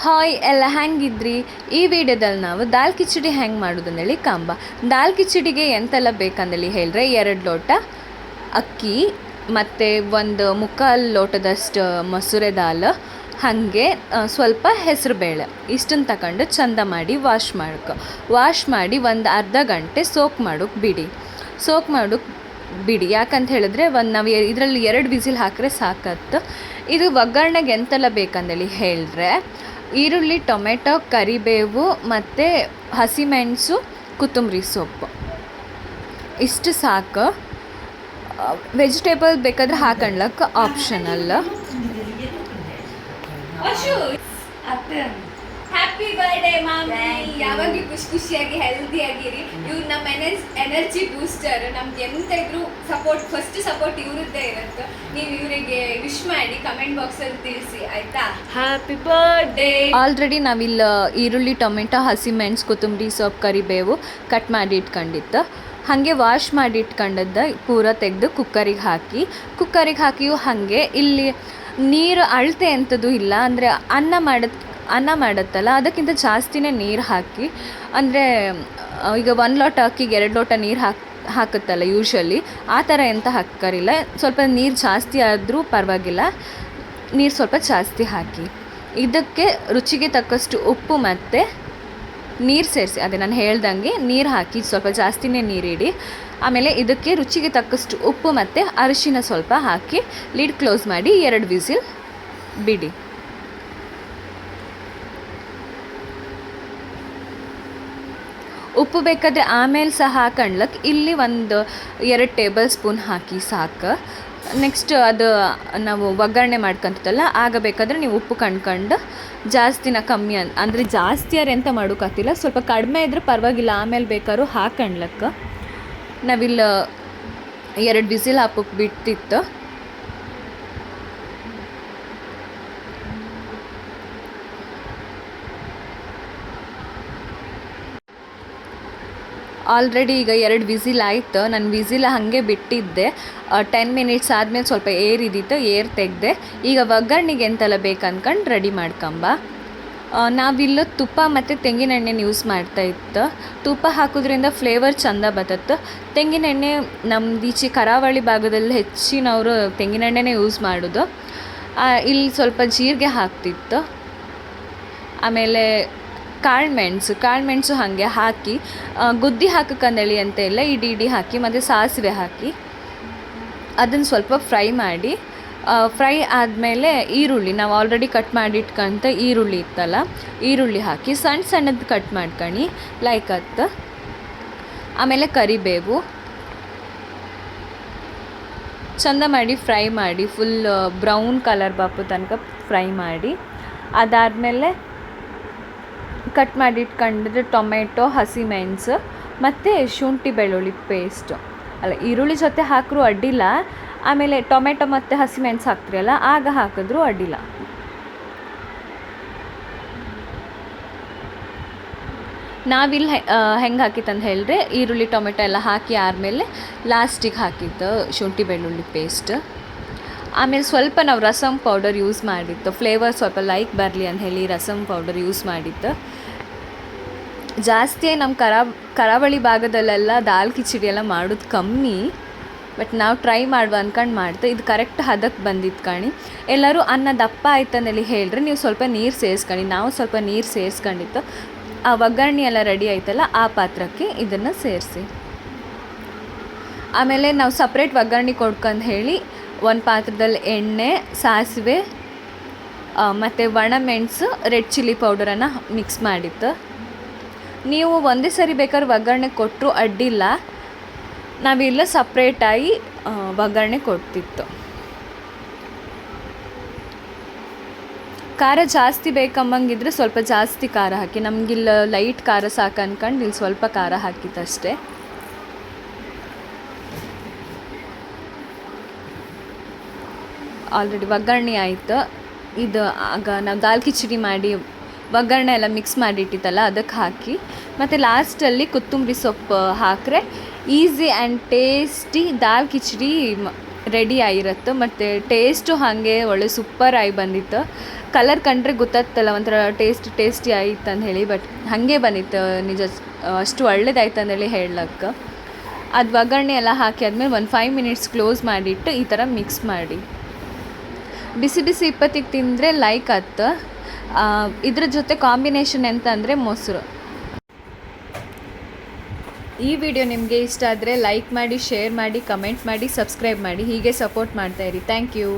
Hi ಎಲ್ಲ ಹೆಂಗಿದ್ರಿ? ಈ ವಿಡಿಯೋದಲ್ಲಿ ನಾವು ದಾಲ್ ಕಿಚಡಿ ಹೆಂಗೆ ಮಾಡೋದಂದೇಳಿ ಕಾಂಬ. ದಾಲ್ ಕಿಚಡಿಗೆ ಎಂತೆಲ್ಲ ಬೇಕಂದೇಳಿ ಹೇಳಿದ್ರೆ 2 ಲೋಟ ಅಕ್ಕಿ ಮತ್ತು ಒಂದು ಮುಕ್ಕಾಲು ಲೋಟದಷ್ಟು ಮಸೂರೆ ದಾಲ್, ಹಾಗೆ ಸ್ವಲ್ಪ ಹೆಸರು ಬೇಳೆ ಇಷ್ಟನ್ನು ತಗೊಂಡು ಚಂದ ಮಾಡಿ ವಾಶ್ ಮಾಡಿ ಒಂದು ಅರ್ಧ ಗಂಟೆ ಸೋಕ್ ಮಾಡೋಕ್ಕೆ ಬಿಡಿ. ಯಾಕಂತ ಹೇಳಿದ್ರೆ ನಾವು ಇದರಲ್ಲಿ 2 ವಿಸಿಲ್ ಹಾಕಿದ್ರೆ ಸಾಕತ್ತು. ಇದು ಒಗ್ಗರಣೆಗೆ ಎಂತೆಲ್ಲ ಬೇಕಂದೇಳಿ ಹೇಳಿದ್ರೆ ಈರುಳ್ಳಿ, ಟೊಮೆಟೊ, ಕರಿಬೇವು ಮತ್ತು ಹಸಿಮೆಣಸು, ಕೊತ್ತಂಬರಿ ಸೊಪ್ಪು ಇಷ್ಟು ಸಾಕು. ವೆಜಿಟೇಬಲ್ ಬೇಕಾದ್ರೆ ಹಾಕೊಂಡ್ಲಕ್ಕೆ ಆಪ್ಷನಲ್. ಹ್ಯಾಪಿ ಬರ್ಡೇ ಮಾಮಿ, ಯಾವಾಗಲೂ ಖುಷಿಯಾಗಿ ಹೆಲ್ದಿಯಾಗಿರಿ. ಇವ್ರು ನಮ್ಮ ಎನರ್ಜಿ ಬೂಸ್ಟರ್. ನಮ್ಗೆ ಎಂತ ಇದ್ರು ಫಸ್ಟ್ ಸಪೋರ್ಟ್ ಇವ್ರದ್ದೇ ಇರುತ್ತೆ. ನೀವು ಇವರಿಗೆ ವಿಶ್ ಮಾಡಿ ಕಮೆಂಟ್ ಬಾಕ್ಸಲ್ಲಿ ತಿಳಿಸಿ, ಆಯ್ತಾ? Happy birthday. ಆಲ್ರೆಡಿ ನಾವಿಲ್ಲಿ ಈರುಳ್ಳಿ, ಟೊಮೆಟೊ, ಹಸಿಮೆಣಸು, ಕೊತ್ತಂಬರಿ ಸೊಪ್ಪು, ಕರಿಬೇವು ಕಟ್ ಮಾಡಿ ಇಟ್ಕೊಂಡಿತ್ತು. ಹಾಗೆ ವಾಶ್ ಮಾಡಿ ಇಟ್ಕೊಂಡದ್ದು ಪೂರ ತೆಗೆದು ಕುಕ್ಕರಿಗೆ ಹಾಕಿಯೂ ಹಾಗೆ ಇಲ್ಲಿ ನೀರು ಅಳತೆ ಎಂಥದ್ದು ಇಲ್ಲ. ಅಂದರೆ ಅನ್ನ ಮಾಡುತ್ತಲ್ಲ ಅದಕ್ಕಿಂತ ಜಾಸ್ತಿನೇ ನೀರು ಹಾಕಿ, ಅಂದರೆ ಈಗ 1 ಲೋಟ ಅಕ್ಕಿಗೆ 2 ಲೋಟ ನೀರು ಹಾಕುತ್ತಲ್ಲ ಯೂಶ್ವಲಿ, ಆ ಥರ ಎಂತ ಹಾಕರಿಲ್ಲ. ಸ್ವಲ್ಪ ನೀರು ಜಾಸ್ತಿ ಆದರೂ ಪರವಾಗಿಲ್ಲ, ನೀರು ಸ್ವಲ್ಪ ಜಾಸ್ತಿ ಹಾಕಿ ಇದಕ್ಕೆ ರುಚಿಗೆ ತಕ್ಕಷ್ಟು ಉಪ್ಪು ಮತ್ತು ನೀರು ಸೇರಿಸಿ, ಅದೇ ನಾನು ಹೇಳ್ದಂಗೆ ನೀರು ಹಾಕಿ ಸ್ವಲ್ಪ ಜಾಸ್ತಿನೇ ನೀರಿಡಿ. ಆಮೇಲೆ ಇದಕ್ಕೆ ರುಚಿಗೆ ತಕ್ಕಷ್ಟು ಉಪ್ಪು ಮತ್ತು ಅರಿಶಿನ ಸ್ವಲ್ಪ ಹಾಕಿ ಲಿಡ್ ಕ್ಲೋಸ್ ಮಾಡಿ 2 ವಿಸಿಲ್ ಬಿಡಿ. ಉಪ್ಪು ಬೇಕಾದರೆ ಆಮೇಲೆ ಸಹ ಹಾಕೊಂಡ್ಲಕ್ಕೆ ಇಲ್ಲಿ ಒಂದು 2 ಟೇಬಲ್ ಸ್ಪೂನ್ ಹಾಕಿ ಸಾಕು. ನೆಕ್ಸ್ಟ್ ಅದು ನಾವು ಒಗ್ಗರಣೆ ಮಾಡ್ಕೊಂತಲ್ಲ, ಆಗ ಬೇಕಾದರೆ ನೀವು ಉಪ್ಪು ಕಂಡ್ಕೊಂಡು ಜಾಸ್ತಿನ ಕಮ್ಮಿ ಅಂದರೆ ಜಾಸ್ತಿಯಾರು ಎಂತ ಮಾಡೋಕ್ಕಾಗ್ತಿಲ್ಲ, ಸ್ವಲ್ಪ ಕಡಿಮೆ ಇದ್ದರೆ ಪರವಾಗಿಲ್ಲ, ಆಮೇಲೆ ಬೇಕಾದ್ರೂ ಹಾಕೊಂಡ್ಲಕ್ಕೆ. ನಾವಿಲ್ಲಿ 2 ವಿಸಿಲ್ ಹಾಕೋಕ್ಕೆ ಬಿಟ್ಟಿತ್ತು. ಆಲ್ರೆಡಿ ಈಗ 2 ವಿಸಿಲ್ ಆಯಿತು. ನಾನು ವಿಸಿಲ್ ಹಾಗೆ ಬಿಟ್ಟಿದ್ದೆ. 10 ಮಿನಿಟ್ಸ್ ಆದಮೇಲೆ ಸ್ವಲ್ಪ ಏರ್ ತೆಗೆದೆ. ಈಗ ಒಗ್ಗರಣೆಗೆ ಎಂತೆಲ್ಲ ಬೇಕಂದ್ಕೊಂಡು ರೆಡಿ ಮಾಡ್ಕೊಂಬ. ನಾವಿಲ್ಲೂ ತುಪ್ಪ ಮತ್ತು ತೆಂಗಿನ ಎಣ್ಣೆನ ಯೂಸ್ ಮಾಡ್ತಾಯಿತ್ತು. ತುಪ್ಪ ಹಾಕೋದ್ರಿಂದ ಫ್ಲೇವರ್ ಚೆಂದ ಬರ್ತತ್ತು. ತೆಂಗಿನ ಎಣ್ಣೆ ನಮ್ದು ಈಚೆ ಕರಾವಳಿ ಭಾಗದಲ್ಲಿ ಹೆಚ್ಚಿನವರು ತೆಂಗಿನ ಎಣ್ಣೆನೇ ಯೂಸ್ ಮಾಡೋದು. ಇಲ್ಲಿ ಸ್ವಲ್ಪ ಜೀರಿಗೆ ಹಾಕ್ತಿತ್ತು. ಆಮೇಲೆ ಕಾಳುಮೆಣಸು ಹಾಗೆ ಹಾಕಿ ಗುದ್ದಿ ಹಾಕಕ್ಕಂದೇಳಿ ಅಂತ ಇಲ್ಲ, ಇಡೀ ಹಾಕಿ ಮತ್ತು ಸಾಸಿವೆ ಹಾಕಿ ಅದನ್ನು ಸ್ವಲ್ಪ ಫ್ರೈ ಆದಮೇಲೆ ಈರುಳ್ಳಿ, ನಾವು ಆಲ್ರೆಡಿ ಕಟ್ ಮಾಡಿ ಇಟ್ಕೊಂತ ಈರುಳ್ಳಿ ಇತ್ತಲ್ಲ, ಈರುಳ್ಳಿ ಹಾಕಿ ಸಣ್ಣದು ಕಟ್ ಮಾಡ್ಕೊಂಡು ಲೈಕತ್ತು. ಆಮೇಲೆ ಕರಿಬೇವು ಚಂದ ಮಾಡಿ ಫ್ರೈ ಮಾಡಿ ಫುಲ್ ಬ್ರೌನ್ ಕಲರ್ ಬಾಪು ತನಕ ಫ್ರೈ ಮಾಡಿ, ಅದಾದಮೇಲೆ ಕಟ್ ಮಾಡಿ ಇಟ್ಕೊಂಡಿದ್ರೆ ಟೊಮೆಟೊ, ಹಸಿಮೆಣಸು ಮತ್ತು ಶುಂಠಿ ಬೆಳ್ಳುಳ್ಳಿ ಪೇಸ್ಟು, ಅಲ್ಲ ಈರುಳ್ಳಿ ಜೊತೆ ಹಾಕಿದ್ರೂ ಅಡ್ಡಿಲ್ಲ. ಆಮೇಲೆ ಟೊಮೆಟೊ ಮತ್ತು ಹಸಿಮೆಣಸು ಹಾಕ್ತಿರಲ್ಲ, ಆಗ ಹಾಕಿದ್ರೂ ಅಡ್ಡಿಲ್ಲ. ನಾವಿಲ್ಲಿ ಹೆಂಗೆ ಹಾಕಿತ್ತಂತ ಹೇಳಿದ್ರೆ ಈರುಳ್ಳಿ ಟೊಮೆಟೊ ಎಲ್ಲ ಹಾಕಿ ಆದಮೇಲೆ ಲಾಸ್ಟಿಗೆ ಹಾಕಿದ್ದು ಶುಂಠಿ ಬೆಳ್ಳುಳ್ಳಿ ಪೇಸ್ಟ್. ಆಮೇಲೆ ಸ್ವಲ್ಪ ನಾವು ರಸಮ್ ಪೌಡರ್ ಯೂಸ್ ಮಾಡಿತ್ತು, ಫ್ಲೇವರ್ ಸ್ವಲ್ಪ ಲೈಕ್ ಬರಲಿ ಅಂತ ಹೇಳಿ ರಸಮ್ ಪೌಡರ್ ಯೂಸ್ ಮಾಡಿತ್ತು. ಜಾಸ್ತಿ ನಮ್ಮ ಕರಾವಳಿ ಭಾಗದಲ್ಲೆಲ್ಲ ದಾಲ್ ಕಿಚಡಿ ಎಲ್ಲ ಮಾಡೋದು ಕಮ್ಮಿ, ಬಟ್ ನಾವು ಟ್ರೈ ಮಾಡುವ ಅಂದ್ಕೊಂಡು ಮಾಡ್ತೆ. ಇದು ಕರೆಕ್ಟ್ ಹದಕ್ಕೆ ಬಂದಿತ್ತು ಕಾಣಿ. ಎಲ್ಲರೂ ಅನ್ನ ದಪ್ಪ ಆಯ್ತಂದೇಳಿ ಹೇಳಿದ್ರೆ ನೀವು ಸ್ವಲ್ಪ ನೀರು ಸೇರಿಸ್ಕೊಂಡು, ನಾವು ಸ್ವಲ್ಪ ನೀರು ಸೇರಿಸ್ಕೊಂಡಿತ್ತು. ಆ ಒಗ್ಗರಣೆ ಎಲ್ಲ ರೆಡಿ ಆಯ್ತಲ್ಲ, ಆ ಪಾತ್ರಕ್ಕೆ ಇದನ್ನು ಸೇರಿಸಿ. ಆಮೇಲೆ ನಾವು ಸಪ್ರೇಟ್ ಒಗ್ಗರಣೆ ಕೊಡ್ಕೊಂಡು ಹೇಳಿ ಒಂದು ಪಾತ್ರದಲ್ಲಿ ಎಣ್ಣೆ, ಸಾಸಿವೆ ಮತ್ತು ಒಣಮೆಣಸು, ರೆಡ್ ಚಿಲ್ಲಿ ಪೌಡರನ್ನು ಮಿಕ್ಸ್ ಮಾಡಿತ್ತು. ನೀವು ಒಂದೇ ಸರಿ ಬೇಕಾದ್ರೆ ಒಗ್ಗರಣೆ ಕೊಟ್ಟರು ಅಡ್ಡಿಲ್ಲ, ನಾವಿಲ್ಲ ಸಪ್ರೇಟಾಗಿ ಒಗ್ಗರಣೆ ಕೊಡ್ತಿತ್ತು. ಖಾರ ಜಾಸ್ತಿ ಬೇಕಂಬಂಗಿದ್ರೆ ಸ್ವಲ್ಪ ಜಾಸ್ತಿ ಖಾರ ಹಾಕಿ, ನಮಗಿಲ್ಲ ಲೈಟ್ ಖಾರ ಸಾಕು ಅಂದ್ಕೊಂಡು ಇಲ್ಲಿ ಸ್ವಲ್ಪ ಖಾರ ಹಾಕಿತ್ತಷ್ಟೇ. ಆಲ್ರೆಡಿ ಒಗ್ಗರಣೆ ಆಯಿತು. ಇದು ಆಗ ನಾವು ದಾಲ್ ಕಿಚಡಿ ಮಾಡಿ ಒಗ್ಗರಣೆ ಎಲ್ಲ ಮಿಕ್ಸ್ ಮಾಡಿಟ್ಟಿತ್ತಲ್ಲ ಅದಕ್ಕೆ ಹಾಕಿ, ಮತ್ತು ಲಾಸ್ಟಲ್ಲಿ ಕೊತ್ತಂಬರಿ ಸೊಪ್ಪು ಹಾಕಿದ್ರೆ easy and tasty dal khichdi ready ಆಗಿರುತ್ತೆ ಮತ್ತು ಟೇಸ್ಟು ಹಾಗೆ ಒಳ್ಳೆ ಸೂಪರ್ ಆಗಿ ಬಂದಿತ್ತು. ಕಲರ್ ಕಂಡ್ರೆ ಗೊತ್ತಾಗ್ತಲ್ಲ ಒಂಥರ ಟೇಸ್ಟಿ ಆಯ್ತು ಅಂತ ಹೇಳಿ, ಬಟ್ ಹಾಗೆ ಬಂದಿತ್ತು ನಿಜ. ಅಷ್ಟು ಒಳ್ಳೇದಾಯ್ತು ಅಂದೇಳಿ ಹೇಳಕ್ಕೆ. ಅದು ಒಗ್ಗರಣೆ ಎಲ್ಲ ಹಾಕಿ ಆದಮೇಲೆ ಒಂದು 5 ಮಿನಿಟ್ಸ್ ಕ್ಲೋಸ್ ಮಾಡಿಟ್ಟು ಈ ಥರ ಮಿಕ್ಸ್ ಮಾಡಿ ಬಿಸಿ ಬಿಸಿ ಇಪ್ಪತ್ತಿಗೆ ತಿಂದರೆ ಲೈಕ್ ಆಯ್ತು. ಇದ್ರ ಜೊತೆ ಕಾಂಬಿನೇಷನ್ ಎಂತ ಅಂದರೆ ಮೊಸರು. ಈ ವಿಡಿಯೋ ನಿಮಗೆ ಇಷ್ಟ ಆದರೆ ಲೈಕ್ ಮಾಡಿ, ಶೇರ್ ಮಾಡಿ, ಕಮೆಂಟ್ ಮಾಡಿ, ಸಬ್ಸ್ಕ್ರೈಬ್ ಮಾಡಿ. ಹೀಗೆ ಸಪೋರ್ಟ್ ಮಾಡ್ತಾಯಿರಿ. Thank you.